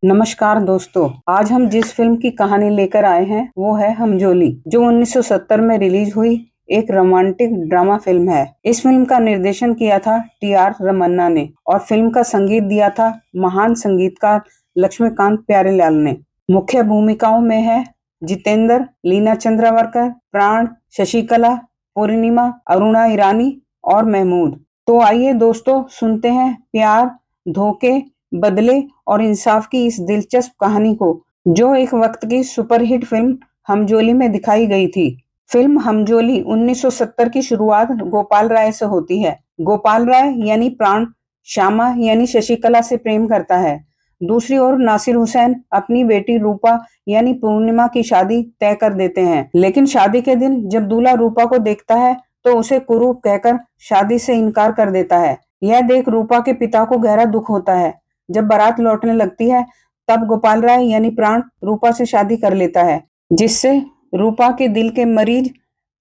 नमस्कार दोस्तों, आज हम जिस फिल्म की कहानी लेकर आए हैं वो है हमजोली, जो 1970 में रिलीज हुई एक रोमांटिक ड्रामा फिल्म है। इस फिल्म का निर्देशन किया था टी.आर. रमन्ना ने और फिल्म का संगीत दिया था महान संगीतकार लक्ष्मीकांत प्यारेलाल ने। मुख्य भूमिकाओं में है जितेंद्र, लीना चंद्रावरकर, प्राण, शशिकला, पूर्णिमा, अरुणा ईरानी और महमूद। तो आइए दोस्तों, सुनते हैं प्यार, धोखे, बदले और इंसाफ की इस दिलचस्प कहानी को, जो एक वक्त की सुपरहिट फिल्म हमजोली में दिखाई गई थी। फिल्म हमजोली 1970 की शुरुआत गोपाल राय से होती है। गोपाल राय यानी प्राण श्यामा यानी शशिकला से प्रेम करता है। दूसरी ओर नासिर हुसैन अपनी बेटी रूपा यानी पूर्णिमा की शादी तय कर देते हैं, लेकिन शादी के दिन जब दूल्हा रूपा को देखता है तो उसे कुरूप कहकर शादी से इनकार कर देता है। यह देख रूपा के पिता को गहरा दुख होता है। जब बारात लौटने लगती है तब गोपाल राय यानी प्राण रूपा से शादी कर लेता है, जिससे रूपा के दिल के मरीज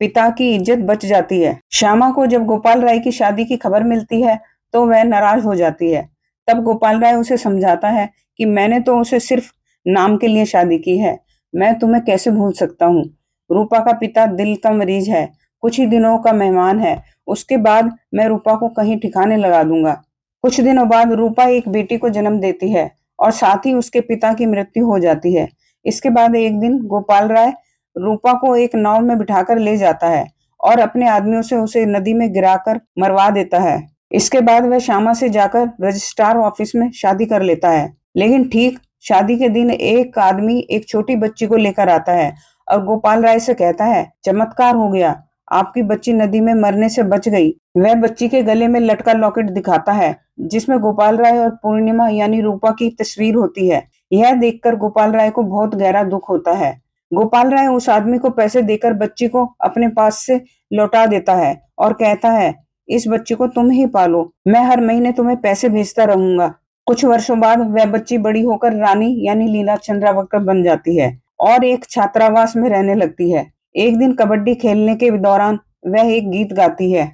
पिता की इज्जत बच जाती है। श्यामा को जब गोपाल राय की शादी की खबर मिलती है तो वह नाराज हो जाती है। तब गोपाल राय उसे समझाता है कि मैंने तो उसे सिर्फ नाम के लिए शादी की है, मैं तुम्हें कैसे भूल सकता हूँ। रूपा का पिता दिल का मरीज है, कुछ ही दिनों का मेहमान है, उसके बाद मैं रूपा को कहीं ठिकाने लगा दूंगा। कुछ दिनों बाद रूपा एक बेटी को जन्म देती है और साथ ही उसके पिता की मृत्यु हो जाती है। इसके बाद एक दिन गोपाल राय रूपा को एक नाव में बिठाकर ले जाता है और अपने आदमियों से उसे नदी में गिराकर मरवा देता है। इसके बाद वह श्यामा से जाकर रजिस्ट्रार ऑफिस में शादी कर लेता है, लेकिन ठीक शादी के दिन एक आदमी एक छोटी बच्ची को लेकर आता है और गोपाल राय से कहता है, चमत्कार हो गया, आपकी बच्ची नदी में मरने से बच गई। वह बच्ची के गले में लटका लॉकेट दिखाता है जिसमें गोपाल राय और पूर्णिमा यानी रूपा की तस्वीर होती है। यह देखकर गोपाल राय को बहुत गहरा दुख होता है। गोपाल राय उस आदमी को पैसे देकर बच्ची को अपने पास से लौटा देता है और कहता है, इस बच्ची को तुम ही पालो, मैं हर महीने तुम्हें पैसे भेजता रहूंगा। कुछ वर्षों बाद वह बच्ची बड़ी होकर रानी यानी लीला चंद्रावरकर बन जाती है और एक छात्रावास में रहने लगती है। एक दिन कबड्डी खेलने के दौरान वह एक गीत गाती है।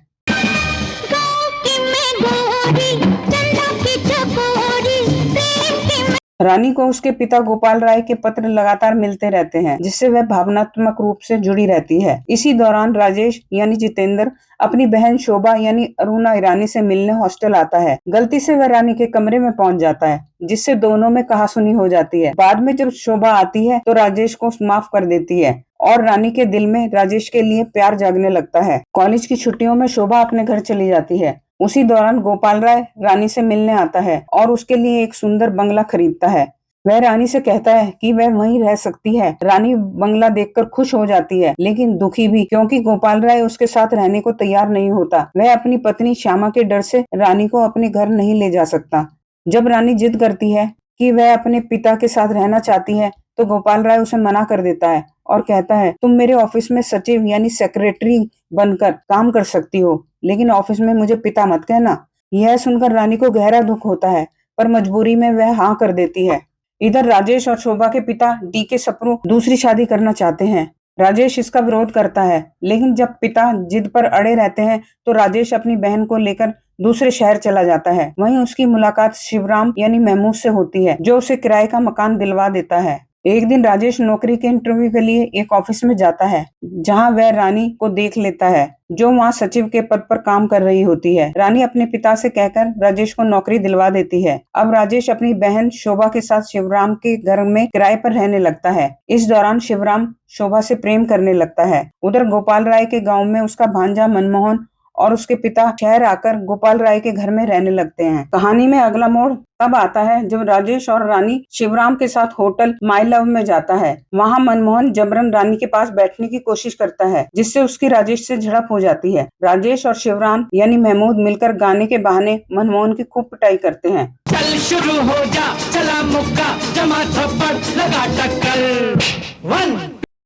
रानी को उसके पिता गोपाल राय के पत्र लगातार मिलते रहते हैं, जिससे वह भावनात्मक रूप से जुड़ी रहती है। इसी दौरान राजेश यानी जितेंद्र अपनी बहन शोभा यानी अरुणा ईरानी से मिलने हॉस्टल आता है। गलती से वह रानी के कमरे में पहुंच जाता है, जिससे दोनों में कहासुनी हो जाती है। बाद में जब शोभा आती है तो राजेश को माफ कर देती है और रानी के दिल में राजेश के लिए प्यार जागने लगता है। कॉलेज की छुट्टियों में शोभा अपने घर चली जाती है। उसी दौरान गोपाल राय रानी से मिलने आता है और उसके लिए एक सुंदर बंगला खरीदता है। वह रानी से कहता है कि वह वहीं रह सकती है। रानी बंगला देखकर खुश हो जाती है, लेकिन दुखी भी, क्योंकि गोपाल राय उसके साथ रहने को तैयार नहीं होता। वह अपनी पत्नी श्यामा के डर से रानी को अपने घर नहीं ले जा सकता। जब रानी जिद करती है कि वह अपने पिता के साथ रहना चाहती है तो गोपाल राय उसे मना कर देता है और कहता है, तुम मेरे ऑफिस में सचिव यानी सेक्रेटरी बनकर काम कर सकती हो, लेकिन ऑफिस में मुझे पिता मत कहना। यह सुनकर रानी को गहरा दुख होता है, पर मजबूरी में वह हाँ कर देती है। इधर राजेश और शोभा के पिता डी.के. सप्रू दूसरी शादी करना चाहते हैं। राजेश इसका विरोध करता है, लेकिन जब पिता जिद पर अड़े रहते हैं तो राजेश अपनी बहन को लेकर दूसरे शहर चला जाता है। वहीं उसकी मुलाकात शिवराम यानी महमूद से होती है, जो उसे किराए का मकान दिलवा देता है। एक दिन राजेश नौकरी के इंटरव्यू के लिए एक ऑफिस में जाता है, जहां वह रानी को देख लेता है, जो वहां सचिव के पद पर काम कर रही होती है। रानी अपने पिता से कहकर राजेश को नौकरी दिलवा देती है। अब राजेश अपनी बहन शोभा के साथ शिवराम के घर में किराए पर रहने लगता है। इस दौरान शिवराम शोभा से प्रेम करने लगता है। उधर गोपाल राय के गाँव में उसका भांजा मनमोहन और उसके पिता शहर आकर गोपाल राय के घर में रहने लगते हैं। कहानी में अगला मोड़ तब आता है जब राजेश और रानी शिवराम के साथ होटल माई लव में जाता है। वहां मनमोहन जबरन रानी के पास बैठने की कोशिश करता है, जिससे उसकी राजेश से झड़प हो जाती है। राजेश और शिवराम यानी महमूद मिलकर गाने के बहाने मनमोहन की खूब पिटाई करते हैं। चल शुरू हो जा, चला मुक्का, जमा थप्पड़, लगा टक्कर, वन।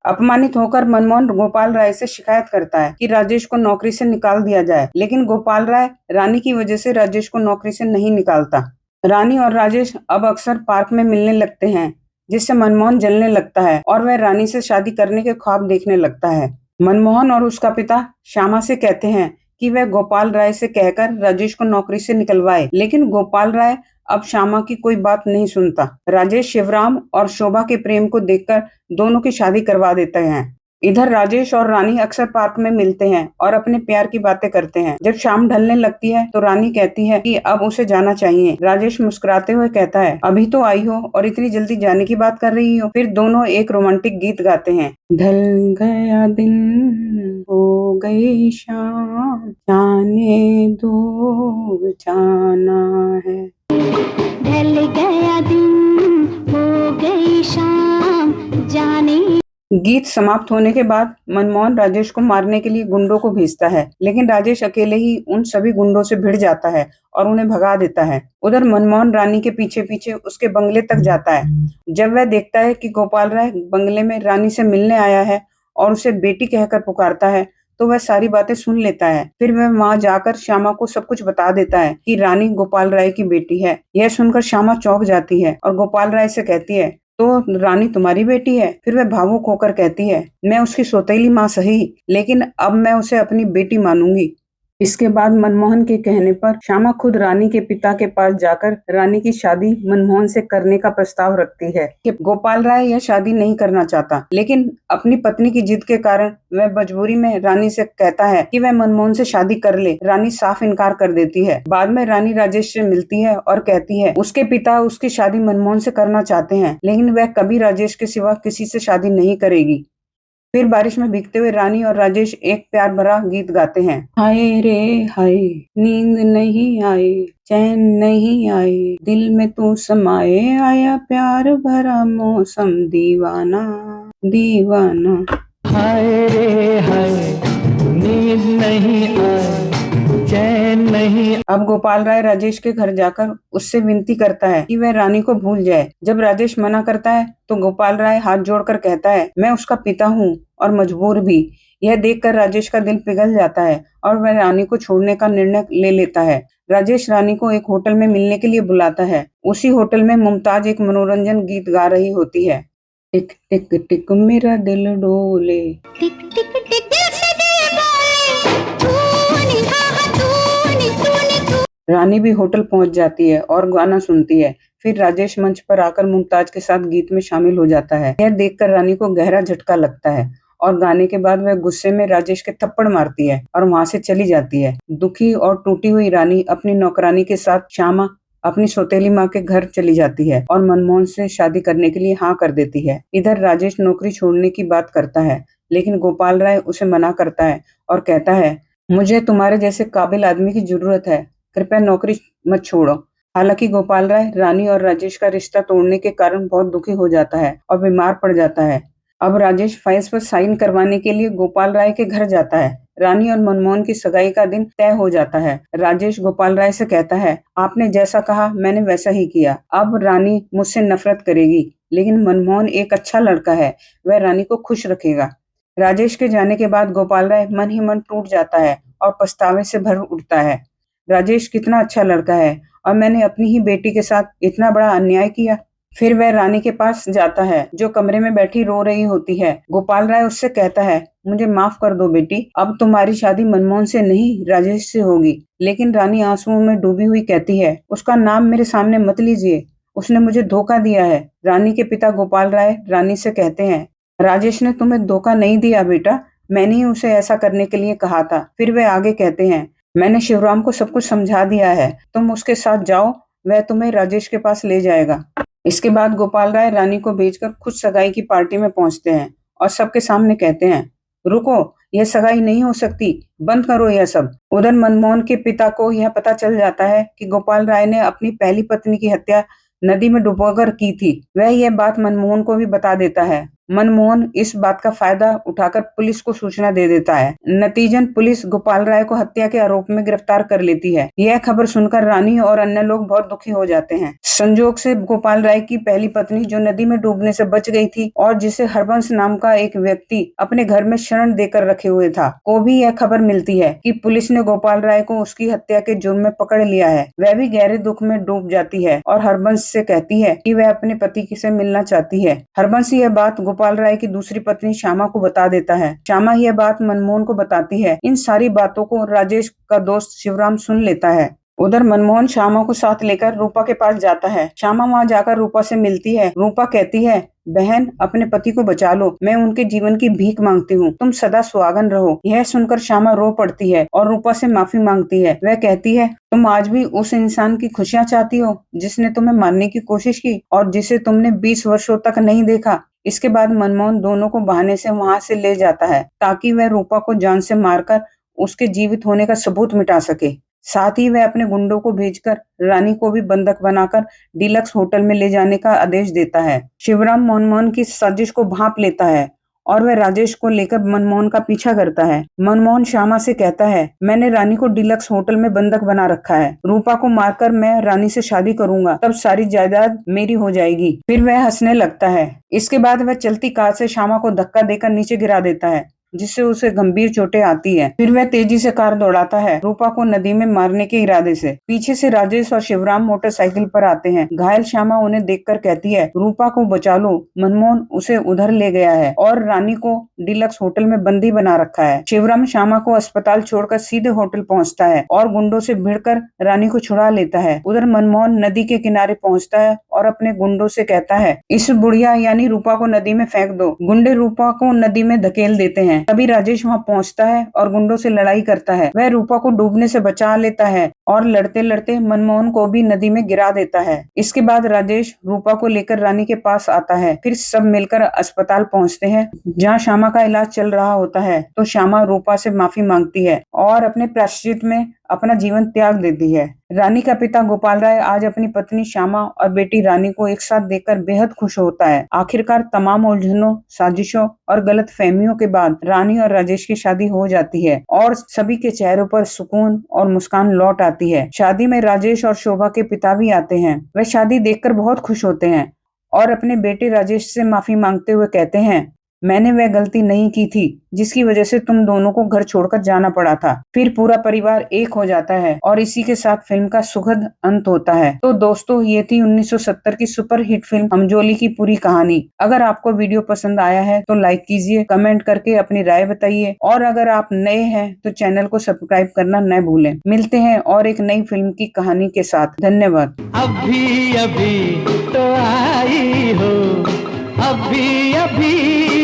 अपमानित होकर मनमोहन गोपाल राय से शिकायत करता है कि राजेश को नौकरी से निकाल दिया जाए, लेकिन गोपाल राय रानी की वजह से राजेश को नौकरी से नहीं निकालता। रानी और राजेश अब अक्सर पार्क में मिलने लगते हैं, जिससे मनमोहन जलने लगता है और वह रानी से शादी करने के ख्वाब देखने लगता है। मनमोहन और उसका पिता श्यामा से कहते हैं कि वह गोपाल राय से कहकर राजेश को नौकरी से निकलवाए, लेकिन गोपाल राय अब श्यामा की कोई बात नहीं सुनता। राजेश शिवराम और शोभा के प्रेम को देखकर दोनों की शादी करवा देते हैं। इधर राजेश और रानी अक्सर पार्क में मिलते हैं और अपने प्यार की बातें करते हैं। जब शाम ढलने लगती है तो रानी कहती है कि अब उसे जाना चाहिए। राजेश मुस्कुराते हुए कहता है, अभी तो आई हो और इतनी जल्दी जाने की बात कर रही हो। फिर दोनों एक रोमांटिक गीत गाते हैं। ढल गया दिन हो गई शाम, जाने दो जाना है। ढल गया दिन हो गई शाम, जाने। गीत समाप्त होने के बाद मनमोहन राजेश को मारने के लिए गुंडों को भेजता है, लेकिन राजेश अकेले ही उन सभी गुंडों से भिड़ जाता है और उन्हें भगा देता है। उधर मनमोहन रानी के पीछे पीछे उसके बंगले तक जाता है। जब वह देखता है कि गोपाल राय बंगले में रानी से मिलने आया है और उसे बेटी कहकर पुकारता है, तो वह सारी बातें सुन लेता है। फिर वह वहां जाकर श्यामा को सब कुछ बता देता है कि रानी गोपाल राय की बेटी है। यह सुनकर श्यामा चौंक जाती है और गोपाल राय से कहती है, तो रानी तुम्हारी बेटी है? फिर वह भावुक होकर कहती है, मैं उसकी सौतेली माँ सही, लेकिन अब मैं उसे अपनी बेटी मानूंगी। इसके बाद मनमोहन के कहने पर श्यामा खुद रानी के पिता के पास जाकर रानी की शादी मनमोहन से करने का प्रस्ताव रखती है। कि गोपाल राय यह शादी नहीं करना चाहता, लेकिन अपनी पत्नी की जिद के कारण वह मजबूरी में रानी से कहता है कि वह मनमोहन से शादी कर ले। रानी साफ इनकार कर देती है। बाद में रानी राजेश से मिलती है और कहती है उसके पिता उसकी शादी मनमोहन से करना चाहते हैं, लेकिन वह कभी राजेश के सिवा किसी से शादी नहीं करेगी। फिर बारिश में भीगते हुए रानी और राजेश एक प्यार भरा गीत गाते हैं। हाय रे हाय, नींद नहीं आए, चैन नहीं आए, दिल में तू समाए, आया प्यार भरा मौसम, दीवाना दीवाना। हाय रे हाय, नींद नहीं आए, चैन नहीं। अब गोपाल राय राजेश के घर जाकर उससे विनती करता है कि वह रानी को भूल जाए। जब राजेश मना करता है तो गोपाल राय हाथ जोड़कर कहता है, मैं उसका पिता हूँ और मजबूर भी। यह देखकर राजेश का दिल पिघल जाता है और वह रानी को छोड़ने का निर्णय ले लेता है। राजेश रानी को एक होटल में मिलने के लिए बुलाता है। उसी होटल में मुमताज एक मनोरंजन गीत गा रही होती है। टिक टिक टिक मेरा दिल डोले, टिक टिक टिक दिल से दिल बोले, तूने कहा तूने। रानी भी होटल पहुंच जाती है और गाना सुनती है। फिर राजेश मंच पर आकर मुमताज के साथ गीत में शामिल हो जाता है। यह देखकर रानी को गहरा झटका लगता है और गाने के बाद वह गुस्से में राजेश के थप्पड़ मारती है और वहां से चली जाती है। दुखी और टूटी हुई रानी अपनी नौकरानी के साथ श्यामा अपनी सौतेली माँ के घर चली जाती है और मनमोहन से शादी करने के लिए हाँ कर देती है। इधर राजेश नौकरी छोड़ने की बात करता है, लेकिन गोपाल राय उसे मना करता है और कहता है, मुझे तुम्हारे जैसे काबिल आदमी की जरूरत है, कृपया नौकरी मत छोड़ो। हालांकि गोपाल राय रानी और राजेश का रिश्ता तोड़ने के कारण बहुत दुखी हो जाता है और बीमार पड़ जाता है। अब राजेश फाइल्स पर साइन करवाने के लिए गोपाल राय के घर जाता है। रानी और मनमोहन की सगाई का दिन तय हो जाता है। राजेश गोपाल राय से कहता है, आपने जैसा कहा मैंने वैसा ही किया। अब रानी मुझसे नफरत करेगी, लेकिन मनमोहन एक अच्छा लड़का है, वह रानी को खुश रखेगा। राजेश के जाने के बाद गोपाल राय मन ही मन टूट जाता है और पछतावे से भर उठता है। राजेश कितना अच्छा लड़का है और मैंने अपनी ही बेटी के साथ इतना बड़ा अन्याय किया। फिर वह रानी के पास जाता है जो कमरे में बैठी रो रही होती है। गोपाल राय उससे कहता है, मुझे माफ कर दो बेटी, अब तुम्हारी शादी मनमोहन से नहीं राजेश से होगी। लेकिन रानी आंसुओं में डूबी हुई कहती है, उसका नाम मेरे सामने मत लीजिए, उसने मुझे धोखा दिया है। रानी के पिता गोपाल राय रानी से कहते हैं, राजेश ने तुम्हें धोखा नहीं दिया बेटा, मैंने ही उसे ऐसा करने के लिए कहा था। फिर वे आगे कहते हैं, मैंने शिवराम को सब कुछ समझा दिया है, तुम उसके साथ जाओ, वह तुम्हें राजेश के पास ले जाएगा। इसके बाद गोपाल राय रानी को भेजकर खुद सगाई की पार्टी में पहुंचते हैं और सबके सामने कहते हैं, रुको, यह सगाई नहीं हो सकती, बंद करो यह सब। उधर मनमोहन के पिता को यह पता चल जाता है कि गोपाल राय ने अपनी पहली पत्नी की हत्या नदी में डुबोकर की थी। वह यह बात मनमोहन को भी बता देता है। मनमोहन इस बात का फायदा उठाकर पुलिस को सूचना दे देता है। नतीजन पुलिस गोपाल राय को हत्या के आरोप में गिरफ्तार कर लेती है। यह खबर सुनकर रानी और अन्य लोग बहुत दुखी हो जाते हैं। संजोग से गोपाल राय की पहली पत्नी जो नदी में डूबने से बच गई थी और जिसे हरबंश नाम का एक व्यक्ति अपने घर में शरण देकर रखे हुए था, को भी यह खबर मिलती है कि पुलिस ने गोपाल राय को उसकी हत्या के जुर्म में पकड़ लिया है। वह भी गहरे दुख में डूब जाती है और हरबंश से कहती है कि वह अपने पति से मिलना चाहती है। हरबंश यह बात गोपाल राय की दूसरी पत्नी श्यामा को बता देता है। श्यामा यह बात मनमोहन को बताती है। इन सारी बातों को राजेश का दोस्त शिवराम सुन लेता है। उधर मनमोहन श्यामा को साथ लेकर रूपा के पास जाता है। श्यामा वहां जाकर रूपा से मिलती है। रूपा कहती है, बहन अपने पति को बचा लो, मैं उनके जीवन की भीख मांगती हूँ, तुम सदा सुहागन रहो। यह सुनकर श्यामा रो पड़ती है और रूपा से माफी मांगती है। वह कहती है, तुम आज भी उस इंसान की खुशियां चाहती हो जिसने तुम्हें मारने की कोशिश की और जिसे तुमने 20 वर्षों तक नहीं देखा। इसके बाद मनमोहन दोनों को बहाने से वहां से ले जाता है ताकि वह रूपा को जान से मारकर उसके जीवित होने का सबूत मिटा सके। साथ ही वह अपने गुंडों को भेजकर रानी को भी बंधक बनाकर डीलक्स होटल में ले जाने का आदेश देता है। शिवराम मनमोहन की साजिश को भांप लेता है और वह राजेश को लेकर मनमोहन का पीछा करता है। मनमोहन श्यामा से कहता है, मैंने रानी को डीलक्स होटल में बंधक बना रखा है। रूपा को मारकर मैं रानी से शादी करूंगा, तब सारी जायदाद मेरी हो जाएगी। फिर वह हंसने लगता है। इसके बाद वह चलती कार से श्यामा को धक्का देकर नीचे गिरा देता है, जिससे उसे गंभीर चोटें आती है। फिर वह तेजी से कार दौड़ाता है, रूपा को नदी में मारने के इरादे से। पीछे से राजेश और शिवराम मोटरसाइकिल पर आते हैं। घायल श्यामा उन्हें देखकर कहती है, रूपा को बचा लो, मनमोहन उसे उधर ले गया है और रानी को डीलक्स होटल में बंदी बना रखा है। शिवराम श्यामा को अस्पताल छोड़कर सीधे होटल पहुंचता है और गुंडों से भिड़कर रानी को छुड़ा लेता है। उधर मनमोहन नदी के किनारे पहुंचता है और अपने गुंडों से कहता है, इस बुढ़िया यानी रूपा को नदी में फेंक दो। गुंडे रूपा को नदी में धकेल देते हैं। तभी राजेश वहां पहुंचता है और गुंडों से लड़ाई करता है। वह रूपा को डूबने से बचा लेता है और लड़ते लड़ते मनमोहन को भी नदी में गिरा देता है। इसके बाद राजेश रूपा को लेकर रानी के पास आता है। फिर सब मिलकर अस्पताल पहुंचते हैं जहां श्यामा का इलाज चल रहा होता है। तो श्यामा रूपा से माफी मांगती है और अपने प्रायश्चित में अपना जीवन त्याग देती है। रानी का पिता गोपाल राय आज अपनी पत्नी श्यामा और बेटी रानी को एक साथ देखकर बेहद खुश होता है। आखिरकार तमाम उलझनों, साजिशों और गलतफहमियों के बाद रानी और राजेश की शादी हो जाती है और सभी के चेहरों पर सुकून और मुस्कान लौट आती है। शादी में राजेश और शोभा के पिता भी आते हैं। वे शादी देखकर बहुत खुश होते हैं और अपने बेटे राजेश से माफी मांगते हुए कहते हैं, मैंने वह गलती नहीं की थी जिसकी वजह से तुम दोनों को घर छोड़कर जाना पड़ा था। फिर पूरा परिवार एक हो जाता है और इसी के साथ फिल्म का सुखद अंत होता है। तो दोस्तों, ये थी 1970 की सुपर हिट फिल्म हमजोली की पूरी कहानी। अगर आपको वीडियो पसंद आया है तो लाइक कीजिए, कमेंट करके अपनी राय बताइए और अगर आप नए हैं तो चैनल को सब्सक्राइब करना न भूलें। मिलते हैं और एक नई फिल्म की कहानी के साथ। धन्यवाद। अभी अभी तो आई हो, अभी अभी